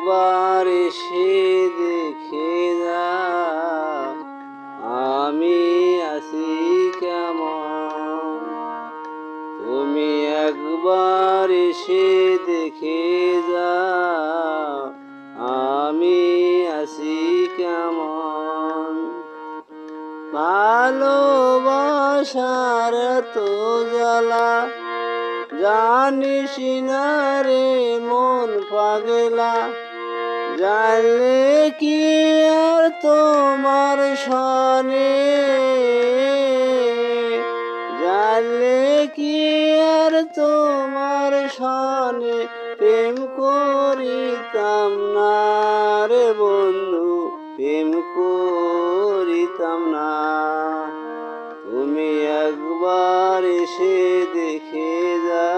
একবার এসে দেখে যা আমি আছি কেমন। তুমি একবার এসে দেখে যা আমি আছি কেমন। ভালোবাসার তো জ্বালা জানিস না রে মন পাগলা, জানলে কি আর তোমার সনে, জানলে কি আর তোমার সনে প্রেম করিতাম না রে বন্ধু, প্রেম করিতাম না। তুমি একবার এসে দেখে যা